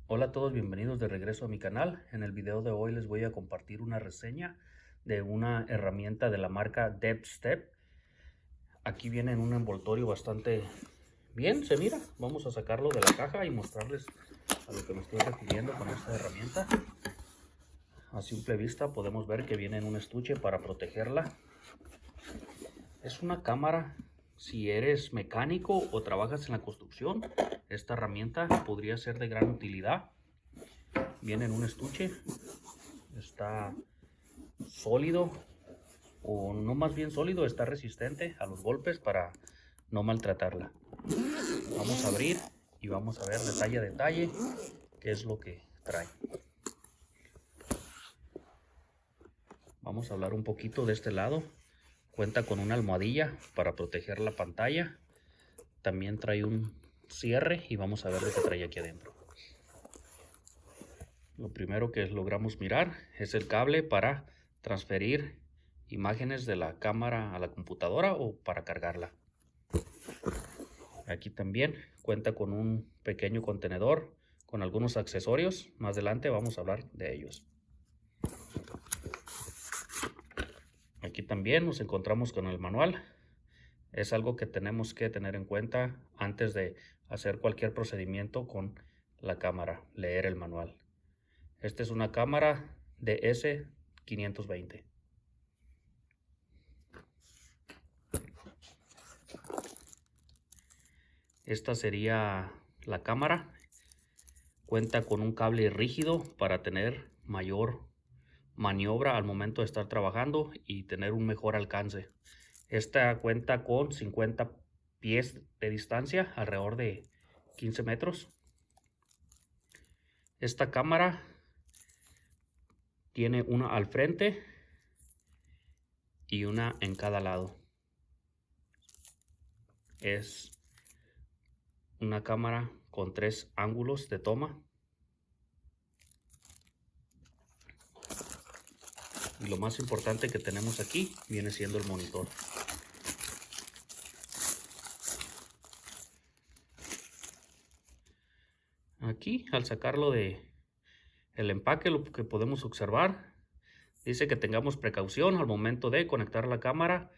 Hola a todos, bienvenidos de regreso a mi canal. En el video de hoy les voy a compartir una reseña de una herramienta de la marca DepthStep. Aquí viene en un envoltorio bastante bien, se mira. Vamos a sacarlo de la caja y mostrarles a lo que me estoy refiriendo con esta herramienta. A simple vista podemos ver que viene en un estuche para protegerla. Es una cámara. Si eres mecánico o trabajas en la construcción, esta herramienta podría ser de gran utilidad. Viene en un estuche, está sólido, o no, más bien sólido, está resistente a los golpes para no maltratarla. Vamos a abrir y vamos a ver detalle a detalle qué es lo que trae. Vamos a hablar un poquito de este lado. Cuenta con una almohadilla para proteger la pantalla. También trae un cierre y vamos a ver lo que trae aquí adentro. Lo primero que logramos mirar es el cable para transferir imágenes de la cámara a la computadora o para cargarla. Aquí también cuenta con un pequeño contenedor con algunos accesorios. Más adelante vamos a hablar de ellos. Aquí también nos encontramos con el manual. Es algo que tenemos que tener en cuenta antes de hacer cualquier procedimiento con la cámara, leer el manual. Esta es una cámara DS520. Esta sería la cámara. Cuenta con un cable rígido para tener mayor maniobra al momento de estar trabajando y tener un mejor alcance. Esta cuenta con 50 pies de distancia, alrededor de 15 metros. Esta cámara tiene una al frente y una en cada lado. Es una cámara con 3 ángulos de toma. Y lo más importante que tenemos aquí viene siendo el monitor. Aquí, al sacarlo de el empaque, lo que podemos observar dice que tengamos precaución al momento de conectar la cámara.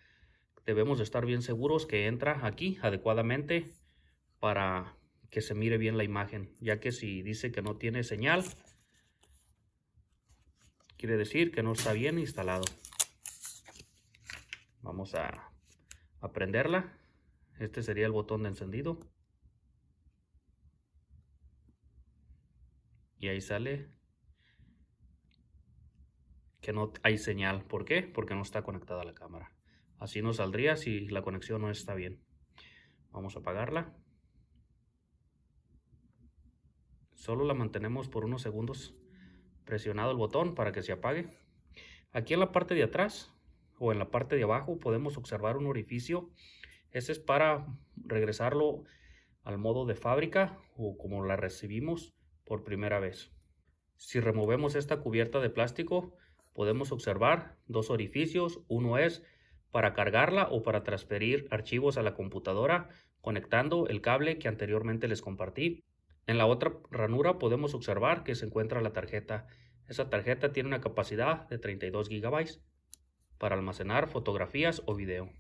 Debemos de estar bien seguros que entra aquí adecuadamente para que se mire bien la imagen, ya que si dice que no tiene señal, quiere decir que no está bien instalado. Vamos a prenderla. Este sería el botón de encendido. Y ahí sale que no hay señal. ¿Por qué? Porque no está conectada la cámara. Así nos saldría si la conexión no está bien. Vamos a apagarla. Solo la mantenemos por unos segundos presionado el botón para que se apague. Aquí en la parte de atrás o en la parte de abajo podemos observar un orificio. Ese es para regresarlo al modo de fábrica o como la recibimos por primera vez. Si removemos esta cubierta de plástico, podemos observar 2 orificios. Uno es para cargarla o para transferir archivos a la computadora conectando el cable que anteriormente les compartí. En la otra ranura podemos observar que se encuentra la tarjeta. Esa tarjeta tiene una capacidad de 32 GB para almacenar fotografías o video.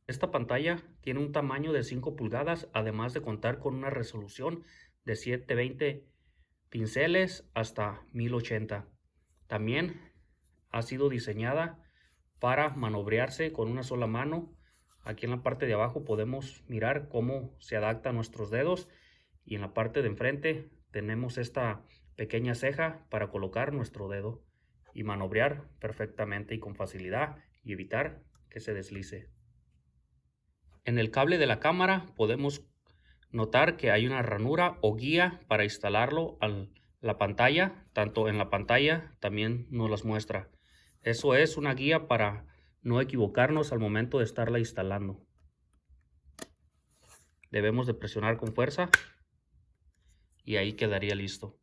Esta pantalla tiene un tamaño de 5 pulgadas, además de contar con una resolución de 720 pinceles hasta 1080. También ha sido diseñada para manobrearse con una sola mano. Aquí en la parte de abajo podemos mirar cómo se adapta a nuestros dedos y en la parte de enfrente tenemos esta pequeña ceja para colocar nuestro dedo y manobrear perfectamente y con facilidad y evitar que se deslice. En el cable de la cámara podemos notar que hay una ranura o guía para instalarlo a la pantalla. Tanto en la pantalla también nos las muestra. Eso es una guía para no equivocarnos al momento de estarla instalando. Debemos de presionar con fuerza y ahí quedaría listo.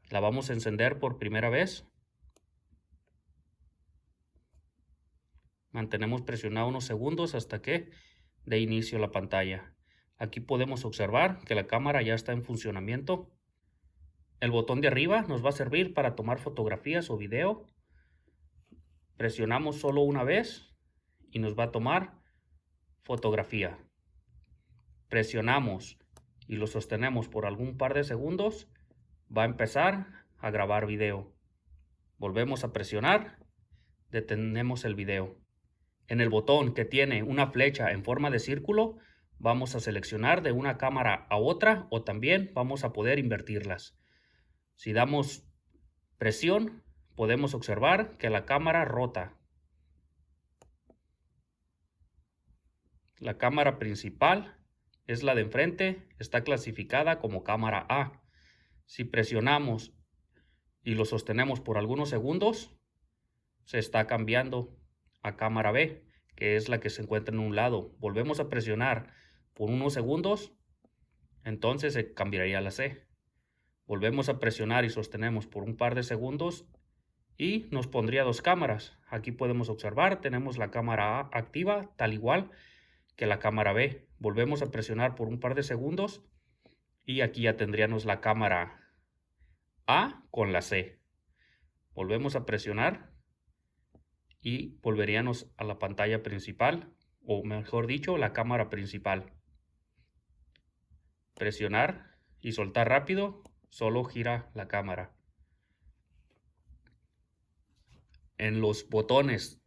La vamos a encender por primera vez. Mantenemos presionado unos segundos hasta que dé inicio la pantalla. Aquí podemos observar que la cámara ya está en funcionamiento. El botón de arriba nos va a servir para tomar fotografías o video. Presionamos solo una vez y nos va a tomar fotografía. Presionamos y lo sostenemos por algún par de segundos, va a empezar a grabar video. Volvemos a presionar, detenemos el video. En el botón que tiene una flecha en forma de círculo, vamos a seleccionar de una cámara a otra o también vamos a poder invertirlas. Si damos presión, podemos observar que la cámara rota. La cámara principal es la de enfrente, está clasificada como cámara A. Si presionamos y lo sostenemos por algunos segundos, se está cambiando a cámara B, que es la que se encuentra en un lado. Volvemos a presionar por unos segundos, entonces se cambiaría a la C. Volvemos a presionar y sostenemos por un par de segundos y nos pondría dos cámaras. Aquí podemos observar, tenemos la cámara A activa, tal igual que la cámara B. Volvemos a presionar por un par de segundos y aquí ya tendríamos la cámara A con la C. Volvemos a presionar y volveríamos a la pantalla principal, o mejor dicho, la cámara principal. Presionar y soltar rápido, solo gira la cámara. En los botones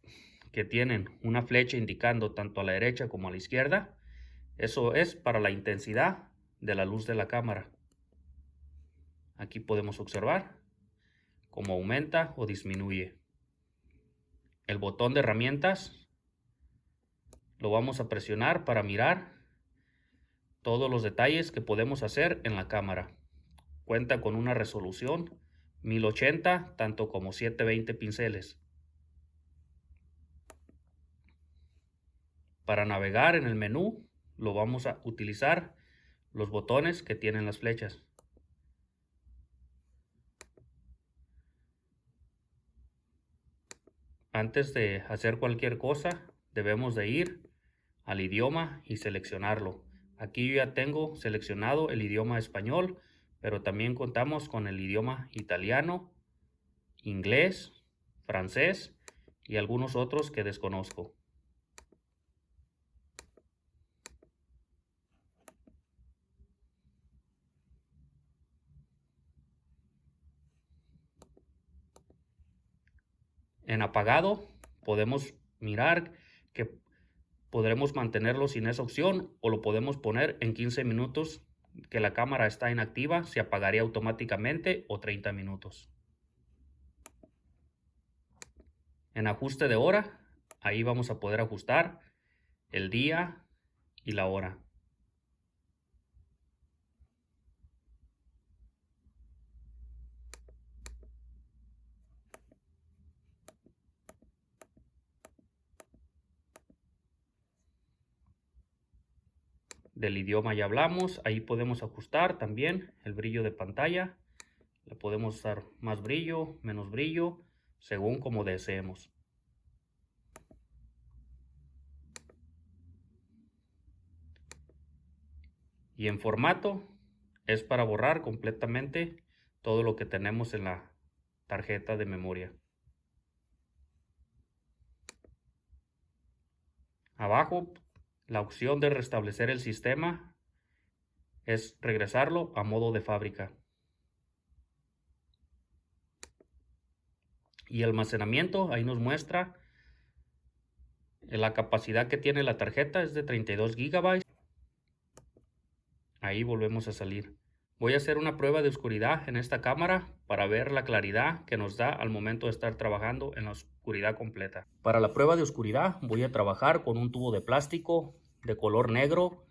que tienen una flecha indicando tanto a la derecha como a la izquierda, eso es para la intensidad de la luz de la cámara. Aquí podemos observar cómo aumenta o disminuye. El botón de herramientas lo vamos a presionar para mirar todos los detalles que podemos hacer en la cámara. Cuenta con una resolución 1080 tanto como 720 pinceles. Para navegar en el menú lo vamos a utilizar los botones que tienen las flechas. Antes de hacer cualquier cosa debemos de ir al idioma y seleccionarlo. Aquí yo ya tengo seleccionado el idioma español, pero también contamos con el idioma italiano, inglés, francés y algunos otros que desconozco. En apagado podemos mirar que podremos mantenerlo sin esa opción o lo podemos poner en 15 minutos que la cámara está inactiva, se apagaría automáticamente, o 30 minutos. En ajuste de hora, ahí vamos a poder ajustar el día y la hora. Del idioma ya hablamos, ahí podemos ajustar también el brillo de pantalla. Le podemos dar más brillo, menos brillo, según como deseemos. Y en formato es para borrar completamente todo lo que tenemos en la tarjeta de memoria. Abajo, la opción de restablecer el sistema es regresarlo a modo de fábrica. Y almacenamiento, ahí nos muestra la capacidad que tiene la tarjeta, es de 32 GB. Ahí volvemos a salir. Voy a hacer una prueba de oscuridad en esta cámara para ver la claridad que nos da al momento de estar trabajando en la oscuridad completa. Para la prueba de oscuridad voy a trabajar con un tubo de plástico de color negro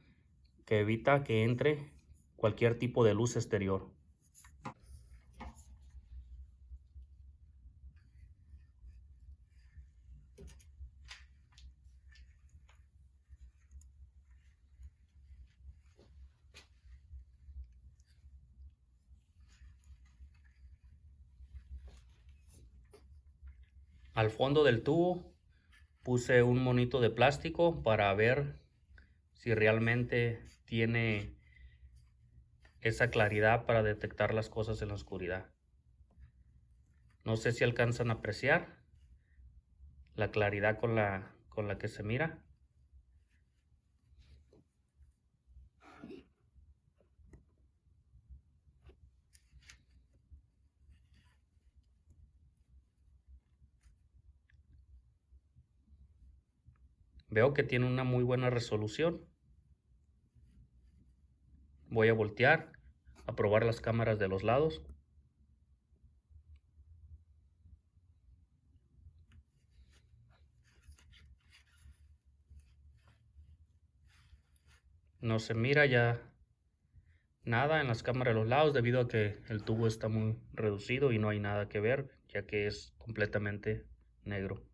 que evita que entre cualquier tipo de luz exterior. Al fondo del tubo puse un monito de plástico para ver si realmente tiene esa claridad para detectar las cosas en la oscuridad. No sé si alcanzan a apreciar la claridad con la que se mira. Veo que tiene una muy buena resolución. Voy a voltear a probar las cámaras de los lados. No se mira ya nada en las cámaras de los lados debido a que el tubo está muy reducido y no hay nada que ver, ya que es completamente negro.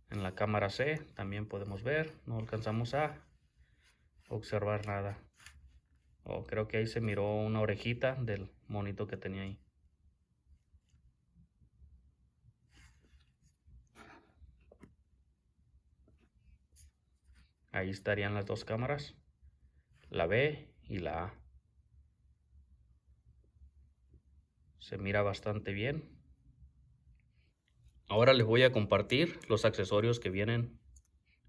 En la cámara C también podemos ver, no alcanzamos a observar nada. Oh, creo que ahí se miró una orejita del monito que tenía ahí. Ahí estarían las dos cámaras, la B y la A. Se mira bastante bien. Ahora les voy a compartir los accesorios que vienen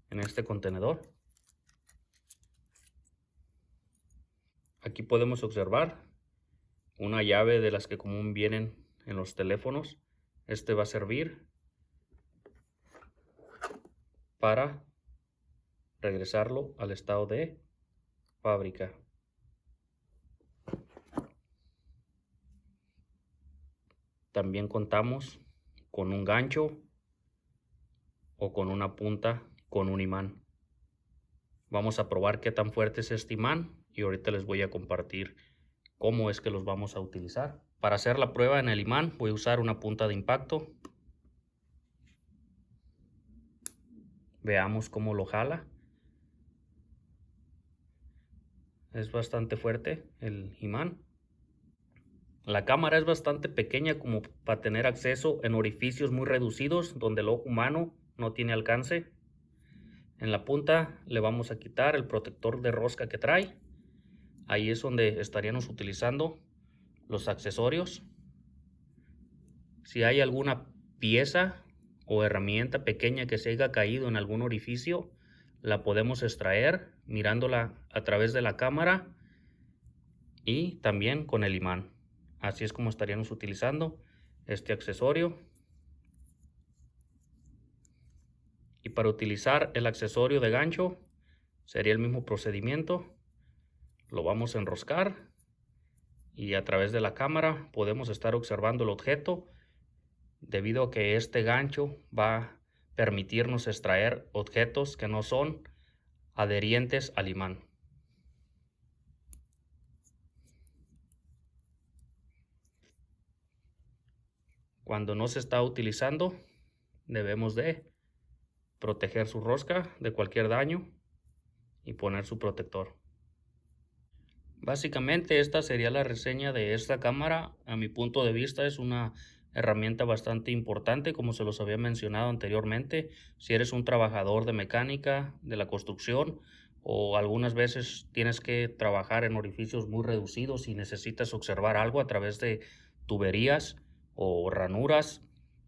en este contenedor. Aquí podemos observar una llave de las que común vienen en los teléfonos. Este va a servir para regresarlo al estado de fábrica. También contamos con un gancho o con una punta con un imán. Vamos a probar qué tan fuerte es este imán y ahorita les voy a compartir cómo es que los vamos a utilizar. Para hacer la prueba en el imán voy a usar una punta de impacto. Veamos cómo lo jala. Es bastante fuerte el imán. La cámara es bastante pequeña como para tener acceso en orificios muy reducidos donde el ojo humano no tiene alcance. En la punta le vamos a quitar el protector de rosca que trae. Ahí es donde estaríamos utilizando los accesorios. Si hay alguna pieza o herramienta pequeña que se haya caído en algún orificio, la podemos extraer mirándola a través de la cámara y también con el imán. Así es como estaríamos utilizando este accesorio. Y para utilizar el accesorio de gancho sería el mismo procedimiento. Lo vamos a enroscar y a través de la cámara podemos estar observando el objeto, debido a que este gancho va a permitirnos extraer objetos que no son adherentes al imán. Cuando no se está utilizando, debemos de proteger su rosca de cualquier daño y poner su protector. Básicamente esta sería la reseña de esta cámara. A mi punto de vista es una herramienta bastante importante, como se los había mencionado anteriormente. Si eres un trabajador de mecánica, de la construcción, o algunas veces tienes que trabajar en orificios muy reducidos y necesitas observar algo a través de tuberías o ranuras,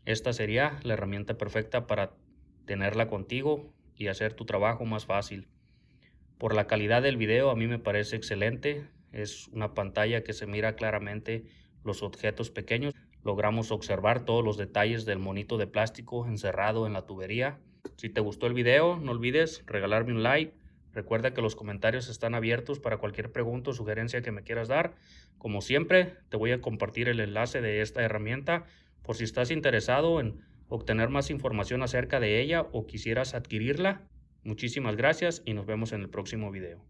esta sería la herramienta perfecta para tenerla contigo y hacer tu trabajo más fácil. Por la calidad del video a mí me parece excelente. Es una pantalla que se mira claramente los objetos pequeños. Logramos observar todos los detalles del monito de plástico encerrado en la tubería. Si te gustó el video, no olvides regalarme un like. Recuerda que los comentarios están abiertos para cualquier pregunta o sugerencia que me quieras dar. Como siempre, te voy a compartir el enlace de esta herramienta por si estás interesado en obtener más información acerca de ella o quisieras adquirirla. Muchísimas gracias y nos vemos en el próximo video.